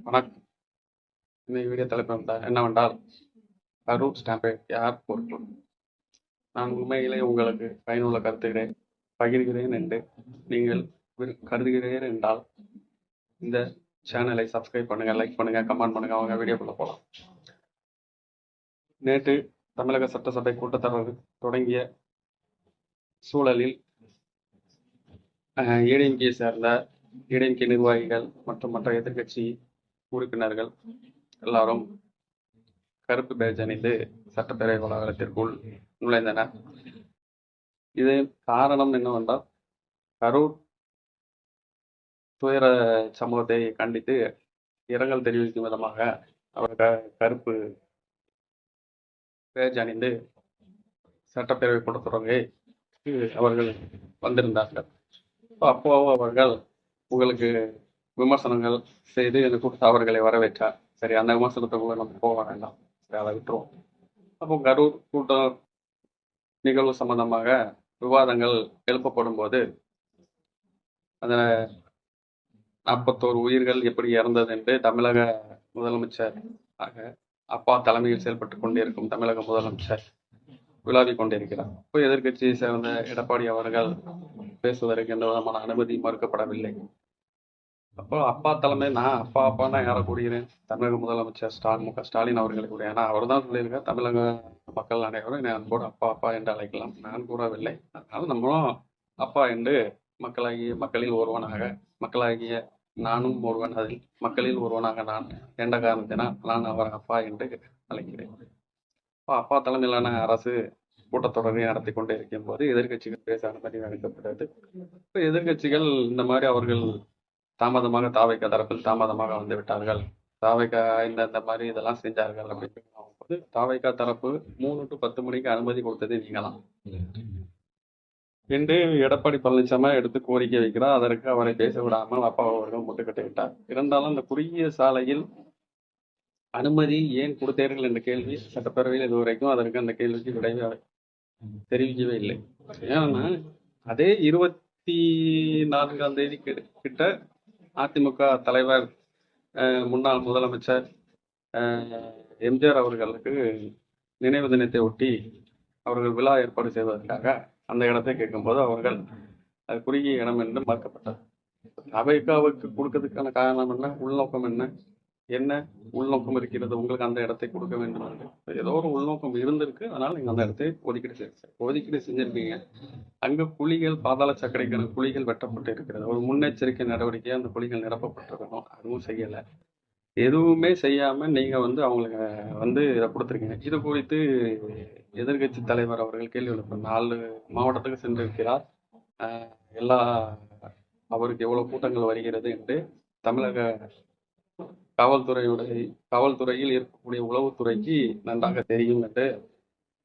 வணக்கம். இன்னைக்கு வீடியோ தலைப்பு என்னவென்றால், கரூர் ஸ்டாம்பை யார் பொறுப்பு? நான் உண்மையிலே உங்களுக்கு பயனுள்ள கருத்துக்களை பகிர்கிறேன் என்று நீங்கள் கருதுகிறீர்கள் என்றால், இந்த சேனலை சப்ஸ்கிரைப் பண்ணுங்க, லைக் பண்ணுங்க, கமெண்ட் பண்ணுங்க. அவங்க வீடியோக்குள்ள போகலாம். நேற்று தமிழக சட்டசபை கூட்டத்தொடர் தொடங்கிய சூழலில் ஏடிஎம்கே சேர்ந்த ஏடிஎம்கே நிர்வாகிகள் மற்றும் மற்ற எதிர்கட்சி உறுப்பினர்கள் எல்லாரும் கருப்பு பேட்ஜ் அணிந்து சட்டப்பேரவை வளாகத்திற்குள் நுழைந்தனர். இது காரணம் என்னவென்றால், கரூர் துயர சம்பவத்தை கண்டித்து இரங்கல் தெரிவிக்கும் விதமாக அவர் கருப்பு பேட்ஜ் அணிந்து சட்டப்பேரவை கூட்டத்தொடருக்கு அவர்கள் வந்திருந்தார்கள். அப்போ அவர்கள் உங்களுக்கு விமர்சனங்கள் செய்து இந்த கூட்டத்தை அவர்களை வரவேற்றார். சரி, அந்த விமர்சனத்துக்குள்ள நம்ம போக வேண்டாம், சரி, அதை விட்டுருவோம். அப்போ கரூர் கூட்ட நிகழ்வு சம்பந்தமாக விவாதங்கள் எழுப்பப்படும் போது அந்த 41 உயிர்கள் எப்படி இறந்தது என்று தமிழக முதலமைச்சர் அப்பா தலைமையில் செயல்பட்டு கொண்டிருக்கும் தமிழக முதலமைச்சர் விளாவிக் கொண்டிருக்கிறார். இப்போ எதிர்கட்சியை சேர்ந்த எடப்பாடி அவர்கள் பேசுவதற்கு எந்த விதமான அனுமதி மறுக்கப்படவில்லை. அப்போ அப்பா தலைமை, நான் அப்பான்னா யாரை கூறுகிறேன்? தமிழக முதலமைச்சர் மு க ஸ்டாலின் அவர்களை கூட. ஏன்னா அவர் தான் சொல்லியிருக்கார், தமிழக மக்கள் அனைவரும் நான் கூட அப்பா என்று அழைக்கலாம். நான் கூறவில்லை. அதனால நம்மளும் அப்பா என்று மக்களில் மக்களாகிய நானும் ஒருவன், அதில் மக்களில் ஒருவனாக நான் என்ற காரணத்தினால் நான் அவர் அப்பா என்று அழைக்கிறேன். அப்பா தலைமையிலான அரசு கூட்டத்தொடரை நடத்தி கொண்டே இருக்கும் போது எதிர்கட்சிகள் பேச அனுமதி அளிக்கப்பட்டது. இப்போ எதிர்கட்சிகள் இந்த மாதிரி அவர்கள் தாமதமாக தாவைக்கா தரப்பில் தாமதமாக வந்து விட்டார்கள், தாவைக்கா இந்த மாதிரி இதெல்லாம் செஞ்சார்கள் அப்படின்னு போது தாவைக்கா தரப்பு 3 to 10 மணிக்கு அனுமதி கொடுத்தது நீங்களாம் என்று எடப்பாடி பழனிசாமி எடுத்து கோரிக்கை வைக்கிறார். அதற்கு அவரை பேச விடாமல் அப்பா அவர்கள் முட்டுக்கட்டை விட்டார். இருந்தாலும் அந்த குறுகிய சாலையில் அனுமதி ஏன் கொடுத்தீர்கள் என்ற கேள்வி சட்டப்பேரவையில் இதுவரைக்கும் அதற்கு அந்த கேள்விக்கு விடைவே தெரிவிக்கவே இல்லை. ஏன்னா அதே 24ஆம் தேதி கிட்ட அதிமுக தலைவர் முன்னாள் முதலமைச்சர் எம்ஜிஆர் அவர்களுக்கு நினைவு தினத்தை ஒட்டி அவர்கள் விழா ஏற்பாடு செய்வதற்காக அந்த இடத்தை கேட்கும்போது அவர்கள் அது குறுகிய இடம் என்று மறுக்கப்பட்டது. அவைக்காவுக்கு கொடுக்கறதுக்கான காரணம் என்ன, உள்நோக்கம் என்ன உள்நோக்கம் இருக்கிறது உங்களுக்கு அந்த இடத்தை கொடுக்க வேண்டும் என்று? ஏதோ ஒரு உள்நோக்கம் இருந்திருக்கு, அதனால நீங்க அந்த இடத்தை ஒதுக்கீடு செஞ்சிருக்கீங்க. அங்க குழிகள், பாதாள சாக்கடைக்கான குழிகள் வெட்டப்பட்டு இருக்கிறது. ஒரு முன்னெச்சரிக்கை நடவடிக்கையா அந்த குழிகள் நிரப்பப்பட்டிருக்கணும், அதுவும் செய்யல. எதுவுமே செய்யாம நீங்க அவங்களுக்கு இதை கொடுத்துருக்கீங்க. இது குறித்து எதிர்கட்சி தலைவர் அவர்கள் கேள்வி எழுப்ப 4 மாவட்டத்துக்கு சென்றிருக்கிறார். அவருக்கு எவ்வளவு கூட்டங்கள் வருகிறது என்று தமிழக காவல்துறையில் இருக்கக்கூடிய உளவுத்துறைக்கு நன்றாக தெரியும் என்று.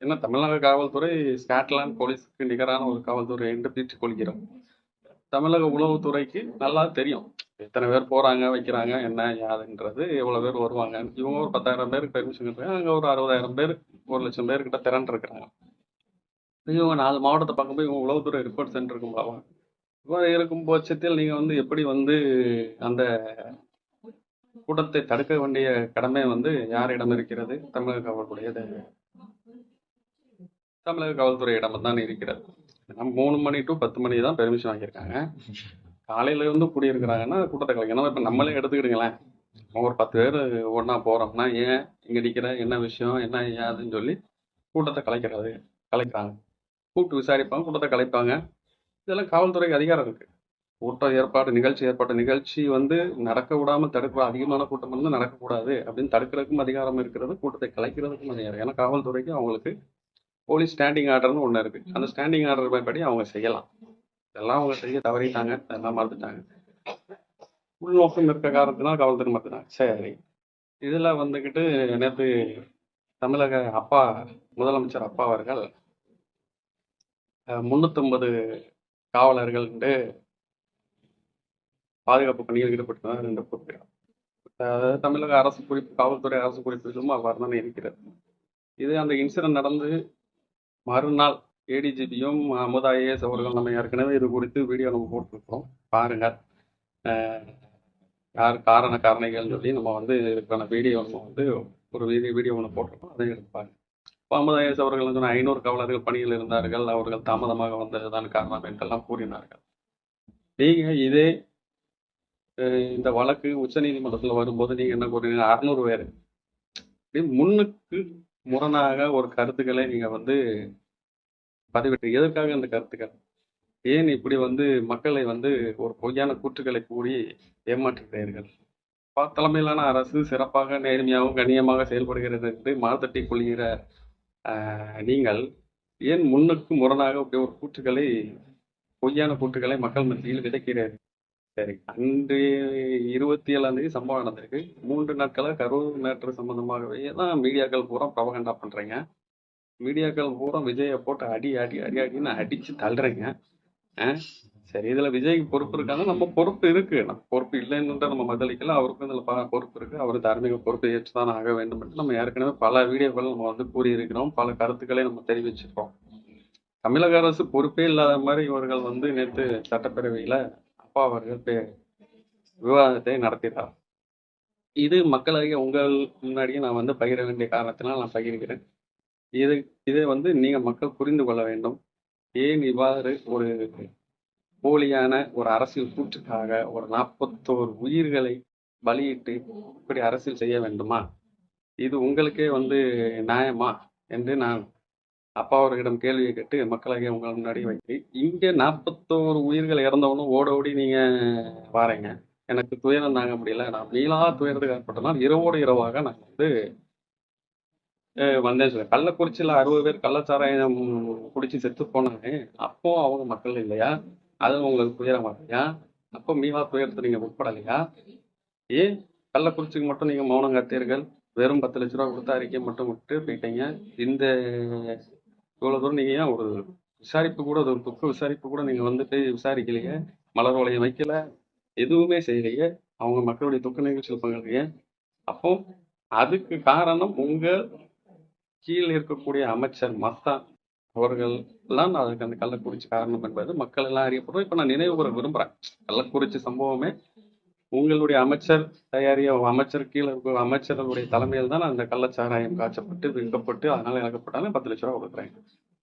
ஏன்னா தமிழக காவல்துறை ஸ்காட்லாந்து போலீஸுக்கு நிகரான ஒரு காவல்துறை என்று பீற்றிக் கொள்கிறோம். தமிழக உளவுத்துறைக்கு நல்லா தெரியும் எத்தனை பேர் போறாங்க வைக்கிறாங்க என்ன யாதுன்றது, எவ்வளவு பேர் வருவாங்க. இவங்க ஒரு 10,000 பேருக்கு பெர்மிஷன் இருக்காங்க, அங்க ஒரு 60,000 பேர் 1,00,000 பேர்கிட்ட திறன் இருக்கிறாங்க. இவங்க 4 மாவட்டத்தை பார்க்கும்போது இவங்க உளவுத்துறை ரிப்போர்ட் சென்டர் இருக்கும்பாவா? இவ்வாறு இருக்கும் பட்சத்தில் நீங்க எப்படி அந்த கூட்டத்தை தடுக்க வேண்டிய கடமை யாரிடம் இருக்கிறது? தமிழக காவல்துறையிடம் தான் இருக்கிறது. 3 மணி to 10 மணி தான் பெர்மிஷன் வாங்கியிருக்காங்க. காலையில இருந்து கூடியிருக்கிறாங்கன்னா கூட்டத்தை கலைக்கணும். இப்ப நம்மளே எடுத்துக்கிடுங்களேன், ஒரு 10 பேர் ஒன்னா போறோம்னா ஏன் இங்க நிக்கிற, என்ன விஷயம், என்ன ஏதுன்னு சொல்லி கூட்டத்தை கலைக்கிறாங்க. கூப்பிட்டு விசாரிப்பாங்க, கூட்டத்தை கலைப்பாங்க. இதெல்லாம் காவல்துறைக்கு அதிகாரம் இருக்கு. நிகழ்ச்சி நடக்க விடாம தடுக்க, அதிகமான கூட்டம் நடக்கக்கூடாது அப்படின்னு தடுக்கிறதுக்கும் அதிகாரம் இருக்கிறது, கூட்டத்தை கலைக்கிறதுக்கும் அதிகாரம். ஏன்னா காவல்துறைக்கு அவங்களுக்கு போலீஸ் ஸ்டாண்டிங் ஆர்டர்னு ஒன்று இருக்கு. அந்த ஸ்டாண்டிங் ஆர்டர் படி அவங்க செய்யலாம். இதெல்லாம் அவங்க செய்ய தவறிட்டாங்க, அதெல்லாம் மறந்துட்டாங்க. உள்நோக்கம் இருக்க காரணத்தினால் காவல்துறை மறந்துட்டாங்க. சரி, இதுல நேற்று தமிழக முதலமைச்சர் அப்பா அவர்கள் 350 காவலர்கள் பாதுகாப்பு பணியில் ஈடுபட்டுள்ளனர் என்று குறிப்பிட்டார். தமிழக அரசு குறிப்பு, காவல்துறை அரசு குறிப்பிலும் அவ்வாறு தான் இருக்கிறது. இது அந்த இன்சிடென்ட் நடந்து மறுநாள் ஏடிஜிபியும் அமுதா ஐஏஎஸ் அவர்கள் நம்ம ஏற்கனவே இது குறித்து வீடியோ நம்ம போட்டிருக்கிறோம், பாருங்கள். யார் காரணிகள்னு சொல்லி நம்ம வந்து இதுக்கான வீடியோ நம்ம வந்து ஒரு வீடியோ ஒன்று போட்டிருக்கோம், அதை எடுப்பாங்க. பாமதாயஸ் அவர்கள் வந்து 500 காவலர்கள் பணியில் இருந்தார்கள், அவர்கள் தாமதமாக வந்ததுதான் காரணம் என்றெல்லாம் கூறினார்கள். நீங்க இதே இந்த வழக்கு உச்சநீதிமன்றத்தில் வரும்போது நீங்க என்ன கூறுறீங்க? 600 பேர் முன்னுக்கு முரணாக ஒரு கருத்துக்களை நீங்க வந்து பதிவிட்டு எதற்காக அந்த கருத்துக்கள்? ஏன் இப்படி வந்து மக்களை வந்து ஒரு பொய்யான கூற்றுக்களை கூறி ஏமாற்றுகிறீர்கள்? தலைமையிலான அரசு சிறப்பாக நேர்மையாகவும் கண்ணியமாக செயல்படுகிறது என்று மார்த்தட்டி கொள்கிற நீங்கள் ஏன் முன்னுக்கு முரணாக இப்படி ஒரு கூற்றுக்களை பொய்யான கூற்றுக்களை மக்கள் மத்தியில் விதைக்கிறீர்கள்? சரி, அன்று 27ஆம் தேதி சம்பவம் நடந்திருக்கு. 3 நாட்களாக கரூர் மேட்ரு சம்பந்தமாகவே தான் மீடியாக்கள் பூரா ப்ரொபகண்டா பண்றீங்க. மீடியாக்கள் பூரா விஜயை போட்டு அடி அடி அடி அடின்னு அடிச்சு தள்ளுறீங்க. சரி, இதுல விஜய்க்கு பொறுப்பு இருக்காது, நம்ம பொறுப்பு இருக்கு. நம்ம பொறுப்பு இல்லைன்னு நம்ம மதளிக்கல, அவருக்கும் இதுல பொறுப்பு இருக்கு. அவர் தார்மீக பொறுப்பை ஏற்றுதான் ஆக வேண்டும் என்று நம்ம ஏற்கனவே பல வீடியோக்கள் நம்ம வந்து கூறியிருக்கிறோம், பல கருத்துக்களை நம்ம தெரிவிச்சிருக்கோம். தமிழக அரசு பொறுப்பே இல்லாத மாதிரி இவர்கள் வந்து நேற்று சட்டப்பேரவையில அப்பா அவர்கள் விவாதத்தை நடத்தினார். இது மக்களாகிய உங்கள் முன்னாடியே நான் வந்து பகிர வேண்டிய காரணத்தினால் நான் பகிர்கிறேன். இதை வந்து நீங்க மக்கள் புரிந்து கொள்ள வேண்டும். ஏன் இவ்வாறு ஒரு போலியான ஒரு அரசியல் கூற்றுக்காக ஒரு 41 உயிர்களை பலியிட்டு இப்படி அரசியல் செய்ய வேண்டுமா? இது உங்களுக்கே வந்து நியாயமா என்று நான் அப்பா அவர்களிடம் கேள்வியை கேட்டு மக்களாகிய உங்கள் முன்னாடி வைக்கிறேன். இங்க 41 உயிர்கள் இறந்தவனும் ஓடி நீங்க வாரீங்க. எனக்கு துயரம் தாங்க முடியல, நான் மீளா துயரத்துக்கு ஏற்பட்டனால் இரவோடு இரவாக நான் வந்து வந்தேன் சொல்ல. கள்ளக்குறிச்சியில் 60 பேர் கள்ளச்சாராயம் குடிச்சு செத்து போனாங்க, அப்போ அவங்க மக்கள் இல்லையா? அது உங்களுக்கு துயரம் இல்லையா? அப்போ மீளா துயரத்தை நீங்க உட்படலையா? ஏன் கள்ளக்குறிச்சிக்கு மட்டும் நீங்க மௌனம் காத்தீர்கள்? வெறும் 10 லட்ச ரூபா கொடுத்த அறிக்கை மட்டும் விட்டு போயிட்டீங்க. இந்த இவ்வளவு தூரம் நீங்க ஏன் ஒரு விசாரிப்பு கூட, ஒரு துக்க விசாரிப்பு கூட நீங்க வந்துட்டு விசாரிக்கலையே, மலர் வளையம் வைக்கல, எதுவுமே செய்யலையே, அவங்க மக்களுடைய துக்க நிகழ்ச்சியில் பங்கேற்க. அப்போ அதுக்கு காரணம் உங்க கீழ் இருக்கக்கூடிய அமைச்சர் மஸ்தான் அவர்கள் எல்லாம் அதுக்கு அந்த கள்ளக்குறிச்சி காரணம் என்பது மக்கள் எல்லாம் அறியப்படும். இப்ப நான் நினைவு கூற விரும்புறேன், கள்ளக்குறிச்சி சம்பவமே உங்களுடைய அமைச்சர் தயாரிய அமைச்சர் கீழே இருக்கிற அமைச்சர்களுடைய தலைமையில் தான் அந்த கள்ளச்சாராயம் காய்ச்சப்பட்டு விற்கப்பட்டு அதனால இழக்கப்பட்டாலும் 10 லட்ச ரூபா கொடுக்குறாங்க.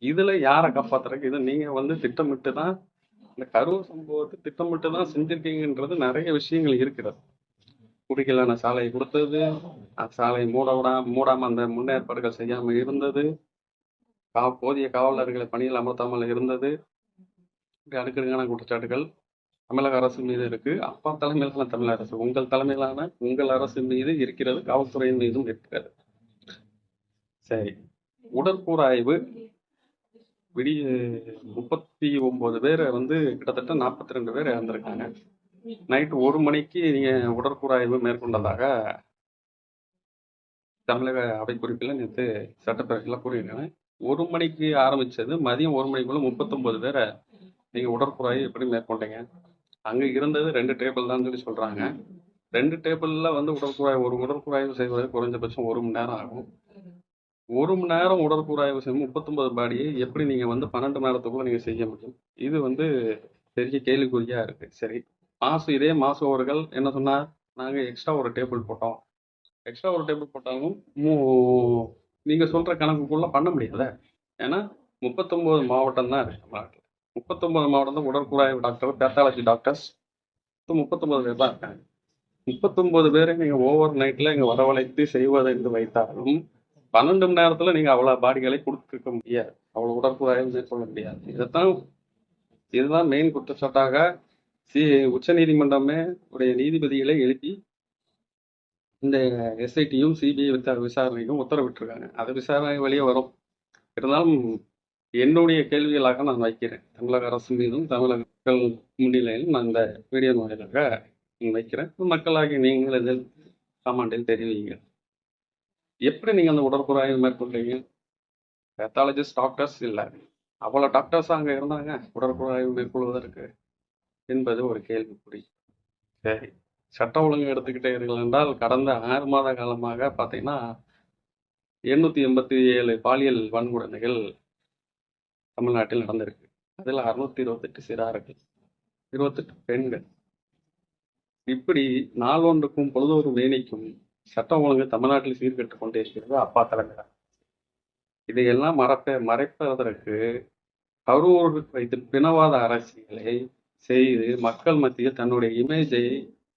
இதுல யாரை காப்பாத்துறதுக்கு? இது நீங்க வந்து திட்டமிட்டு தான் இந்த கரூர் சம்பவத்தை திட்டமிட்டு தான் செஞ்சிருக்கீங்கன்றது நிறைய விஷயங்கள் இருக்கிறது. குடிக்கலான சாலையை கொடுத்தது, சாலை மூடாம அந்த முன்னேற்பாடுகள் செய்யாம இருந்தது, போதிய காவலர்களை பணியில் அமர்த்தாமல் இருந்தது, அடுக்கடுக்கான குற்றச்சாட்டுகள் தமிழக அரசு மீது இருக்கு. அப்பா தலைமையிலான தமிழக அரசு, உங்கள் தலைமையிலான உங்கள் அரசு மீது இருக்கிறது, காவல்துறையின் மீதும் இருக்கிறது. சரி, உடற்கூறாய்வு விடிய 39 பேரை வந்து கிட்டத்தட்ட 42 பேர் இறந்திருக்காங்க. நைட்டு 1 மணிக்கு நீங்க உடற்கூறாய்வு மேற்கொண்டதாக தமிழக அவை குறிப்பில் நேற்று சட்டப்பேரவையில் கூறியிருக்காங்க. 1 மணிக்கு ஆரம்பிச்சது, மதியம் 1 மணிக்குள்ள 39 பேரை நீங்க உடற்கூறாய்வு எப்படி மேற்கொண்டீங்க? அங்க இருந்தது 2 டேபிள் தான் சொல்லி சொல்றாங்க. 2 டேபிள்ல வந்து ஒரு உடற்கூறாய்வு செய்வது குறைஞ்சபட்சம் 1 மணி நேரம் ஆகும். 1 மணி நேரம் உடற்கூறாய்வு செய்யும் 39 பாடியை எப்படி நீங்க வந்து 12 மணி நேரத்துக்குள்ள நீங்க செய்ய முடியும்? இது வந்து பெரிய கேள்விக்குறியா இருக்கு. சரி, இதே மாசு அவர்கள் என்ன சொன்னார்? நாங்க எக்ஸ்ட்ரா ஒரு டேபிள் போட்டோம். எக்ஸ்ட்ரா ஒரு டேபிள் போட்டாலும் நீங்க சொல்ற கணக்குக்குள்ள பண்ண முடியாத. ஏன்னா 39 மாவட்டம் தான் இருக்கு தமிழ்நாட்டில். 39 மாவட்டம் தான் உடற்கூறாய்வு டாக்டர், பேத்தாலஜி டாக்டர்ஸ் 39 பேர் தான் இருக்காங்க. 39 பேரை நீங்க ஓவர் நைட்ல இங்க வரவழைத்து செய்வது என்று வைத்தாலும் 12 மணி நேரத்துல நீங்க அவ்வளவு பாடிகளை கொடுத்துருக்க முடியாது, அவ்வளவு உடற்கூறாய்வு மேற்கொள்ள முடியாது. இதுதான் மெயின் குற்றச்சாட்டாக உச்ச நீதிமன்றமே உடைய நீதிபதிகளை எழுப்பி இந்த எஸ்ஐடியும் சிபிஐ விசாரணைக்கும் உத்தரவிட்டிருக்காங்க. அது விசாரணை வெளியே வரும். இருந்தாலும் என்னுடைய கேள்விகளாக நான் வைக்கிறேன், தமிழக அரசு மீதும் தமிழக மக்கள் முன்னிலையிலும் நான் இந்த வீடியோ வாயிலாக வைக்கிறேன். மக்களாகி நீங்கள் இதில் கமெண்டில் தெரிவிங்க. எப்படி நீங்க அந்த உடற்கூறாய்வு மேற்கொண்டீங்க? பேத்தாலஜிஸ்ட் டாக்டர்ஸ் இல்லை, அவ்வளவு டாக்டர்ஸ் அங்க இருந்தாங்க உடற்கூறாய்வு மேற்கொள்வதற்கு என்பது ஒரு கேள்விக்குறி. சரி, சட்ட ஒழுங்கு எடுத்துக்கிட்டீர்கள் என்றால் கடந்த 6 மாத காலமாக பார்த்தீங்கன்னா 887 பாலியல் வன்கொடுமைகள் தமிழ்நாட்டில் நடந்திருக்கு. அதில் 628 சிறார்கள், 28 பெண்கள். இப்படி நாளொன்றுக்கும் பொழுதொரு மேனிக்கும் சட்டம் ஒழுங்கு தமிழ்நாட்டில் சீர்கெட்டுக் கொண்டே இருக்கிறது அப்பா தலைமையில. இதையெல்லாம் மறைப்பதற்கு கரூர் வைத்து பிணவாத அரசியலை செய்து மக்கள் மத்தியில் தன்னுடைய இமேஜை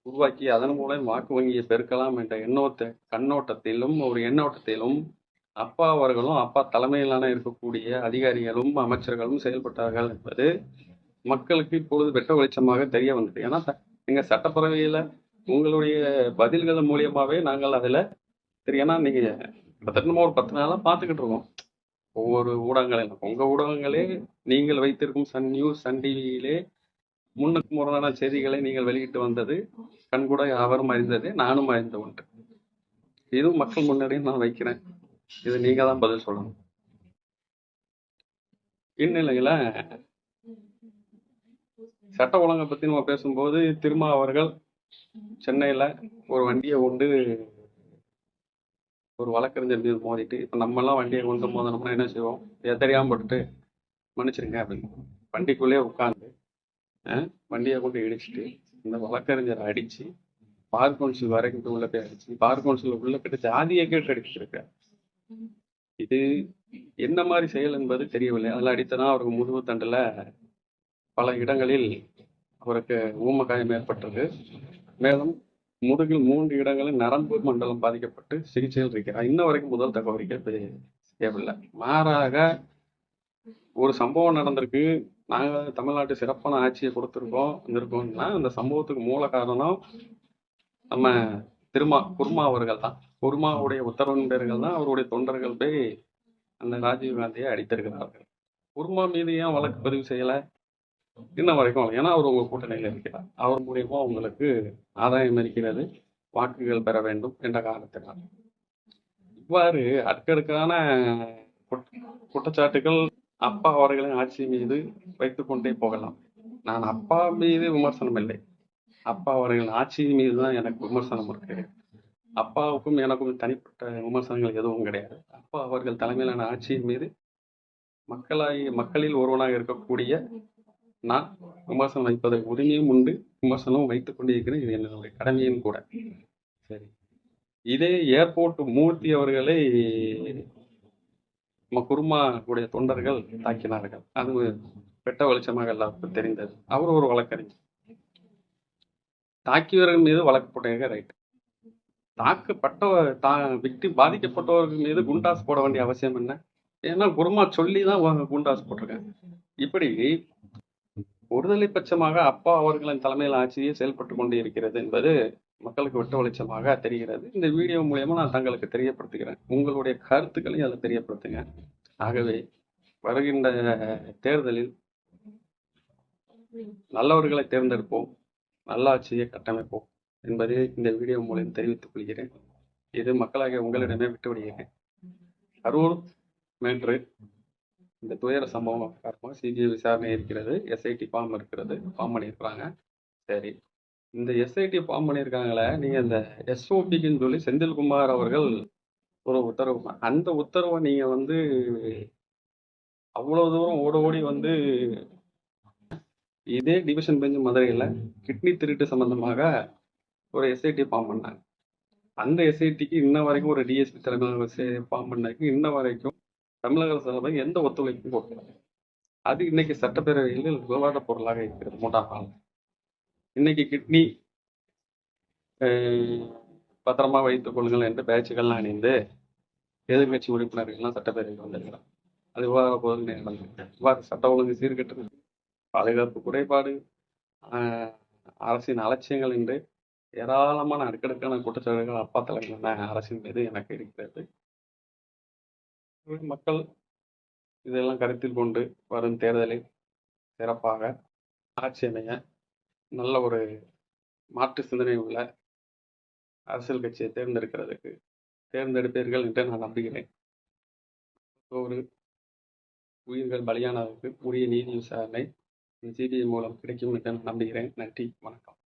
உருவாக்கி அதன் மூலம் வாக்கு வங்கியை பெருக்கலாம் என்ற கண்ணோட்டத்திலும் ஒரு எண்ணோட்டத்திலும் அப்பா அவர்களும் அப்பா தலைமையிலான இருக்கக்கூடிய அதிகாரிகளும் அமைச்சர்களும் செயல்பட்டார்கள் என்பது மக்களுக்கு இப்பொழுது வெட்ட வெளிச்சமாக தெரிய வந்தது. ஏன்னா நீங்க சட்டப்பேரவையில உங்களுடைய பதில்கள் மூலியமாவே நாங்கள் அதுல ஏன்னா நீங்க கிட்டத்தட்ட ஒரு 10 நாளா பார்த்துக்கிட்டு இருக்கோம். ஒவ்வொரு ஊடகங்களிலும் உங்க ஊடகங்களே நீங்கள் வைத்திருக்கும் சன் நியூஸ், சன் டிவியிலே முன்னுக்கு முரணான செய்திகளை நீங்கள் வெளியிட்டு வந்தது கண்கூட அவரும் அறிந்தது, நானும் அறிந்த ஒன்று. இதுவும் மக்கள் முன்னாடியும் நான் வைக்கிறேன். இது நீங்க தான் பதில் சொல்லணும். இந்நிலையில சட்ட ஒழுங்கை பத்தி நம்ம பேசும்போது திருமா அவர்கள் சென்னையில ஒரு வண்டியை கொண்டு ஒரு வழக்கறிஞர் மீது மோதிட்டு, இப்ப நம்ம எல்லாம் வண்டியை கொண்டு மோதனோம்னா என்ன செய்வோம்? தெரியாம போட்டுட்டு மன்னிச்சிருங்க அப்படின்னு வண்டிக்குள்ளே உட்காந்து வண்டியை கொண்டு இடிச்சுட்டு இந்த வழக்கறிஞரை அடிச்சு பார் கவுன்சில் வரைக்கும் உள்ள போய் அடிச்சு பார் கவுன்சில் உள்ள போயிட்டு ஜாதியை கேட்டு அடிச்சிருக்க. இது என்ன மாதிரி செயல் என்பது தெரியவில்லை. அதில் அடித்தனா அவருக்கு முதுகு தண்டுல பல இடங்களில் அவருக்கு ஊமக்காயம் ஏற்பட்டது. மேலும் முதுகில் 3 இடங்களில் நரம்பு மண்டலம் பாதிக்கப்பட்டு சிகிச்சையில் இருக்கிறார். இன்ன வரைக்கும் முதல் தகவல் செய்யவில்லை. மாறாக ஒரு சம்பவம் நடந்திருக்கு. நாங்க தமிழ்நாட்டு சிறப்பான ஆட்சியை இருக்கோம்னா அந்த சம்பவத்துக்கு மூல காரணம் நம்ம குர்மா அவர்கள் தான். குர்மாவுடைய உத்தரவின் பேர்கள் தான் அவருடைய தொண்டர்கள் போய் அந்த ராஜீவ்காந்தியை அடித்திருக்கிறார்கள். குர்மா மீது ஏன் வழக்கு பதிவு செய்யல இன்ன வரைக்கும்? ஏன்னா அவர் உங்க கூட்டணியில் இருக்கிறார். அவர் மூலியமா உங்களுக்கு ஆதாயம் இருக்கிறது, வாக்குகள் பெற வேண்டும் என்ற காரணத்தினால் இவ்வாறு அடுக்கடுக்கான குற்றச்சாட்டுகள் அப்பா அவர்களின் ஆட்சி மீது வைத்துக் கொண்டே போகலாம். நான் அப்பா மீது விமர்சனம் இல்லை, அப்பா அவர்களின் ஆட்சி மீது தான் எனக்கு விமர்சனம் இருக்கு. அப்பாவுக்கும் எனக்கும் தனிப்பட்ட விமர்சனங்கள் எதுவும் கிடையாது. அப்பா அவர்கள் தலைமையிலான ஆட்சியின் மீது மக்களில் ஒருவனாக இருக்கக்கூடிய நான் விமர்சனம் வைப்பதற்கு உரிமையும் உண்டு, விமர்சனம் வைத்துக் கொண்டிருக்கிறேன். இது என்னுடைய கடமையும் கூட. சரி, இதே ஏர்போர்ட் மூர்த்தி அவர்களை நம்ம குருமா கூடிய தொண்டர்கள் தாக்கினார்கள். அது வெட்ட வெளிச்சமாக எல்லாருக்கும் தெரிந்தது. அவர் ஒரு வழக்கறிஞர். தாக்கியவர்கள் மீது வழக்கு போட்டீங்க, ரைட். பாதிக்கப்பட்டவர்கள் மீது குண்டாஸ் போட வேண்டிய அவசியம் என்ன? ஏன்னா குருமா சொல்லி தான் குண்டாஸ் போட்டிருக்காங்க. இப்படி ஒருதலை பட்சமாக அப்பா அவர்களின் தலைமையில் ஆட்சியே செயல்பட்டு கொண்டு இருக்கிறது என்பது மக்களுக்கு வெட்ட வெளிச்சமாக தெரிகிறது. இந்த வீடியோ மூலியமா நான் தங்களுக்கு தெரியப்படுத்துகிறேன். உங்களுடைய கருத்துக்களையும் அதை தெரியப்படுத்துங்க. ஆகவே வருகின்ற தேர்தலில் நல்லவர்களை தேர்ந்தெடுப்போம், நல்லாட்சியை கட்டமைப்போம் என்பதை இந்த வீடியோ மூலம் தெரிவித்துக் கொள்கிறேன். இது மக்களாகிய உங்களிடமே விட்டு விடுகிறேன். கரூர் மேற்று இந்த துயர சம்பவம் காரணமாக சிபிஐ விசாரணை இருக்கிறது, எஸ்ஐடி ஃபார்ம் பண்ணியிருக்கிறாங்க. சரி, இந்த எஸ்ஐடி ஃபார்ம் பண்ணியிருக்காங்களே, நீங்க இந்த எஸ்ஓபிக்குன்னு சொல்லி செந்தில்குமார் அவர்கள் ஒரு உத்தரவு, அந்த உத்தரவை நீங்க அவ்வளவு தூரம் ஓடி இதே டிவிஷன் பெஞ்ச் மதுரையில கிட்னி திருட்டு சம்பந்தமாக ஒரு எஸ்ஐடி ஃபார்ம் பண்ணாங்க. அந்த எஸ்ஐடிக்கு இன்ன வரைக்கும் ஒரு டிஎஸ்பி தலைமையில் ஃபார்ம் பண்ணதுக்கு இன்ன வரைக்கும் தமிழக அரசு எந்த ஒத்துழைப்பும் கொடுக்கல. அது இன்னைக்கு சட்டப்பேரவையில் விவாத பொருளாக இருக்கிறது. 3ஆம் நாள் இன்னைக்கு கிட்னி பத்திரமா வைத்துக் கொள்ளுங்கள் என்று பேச்சுகள்லாம் அணிந்து எதிர்கட்சி உறுப்பினர்கள்லாம் சட்டப்பேரவையில் வந்திருக்கிறார். அது விவாத பொருள் நடந்திருக்கு. இவ்வாறு சட்ட ஒழுங்கு சீர்கெட்டு, பாதுகாப்பு குறைபாடு, அரசின் அலட்சியங்கள் என்று ஏராளமான அடுக்கடுக்கான குற்றச்சாட்டுகள் அப்பா தலைமையிலான அரசின் மீது எனக்கு இருக்கிறது. மக்கள் இதெல்லாம் கருத்தில் கொண்டு வரும் தேர்தலில் சிறப்பாக ஆட்சி அமைய நல்ல ஒரு மாற்று சிந்தனை உள்ள அரசியல் கட்சியை தேர்ந்தெடுப்பீர்கள் என்று நான் நம்புகிறேன். ஒரு உயிர்கள் பலியானதற்கு உரிய நீதி விசாரணை சிபிஐ மூலம் கிடைக்கும் என்று நான் நம்புகிறேன். நன்றி, வணக்கம்.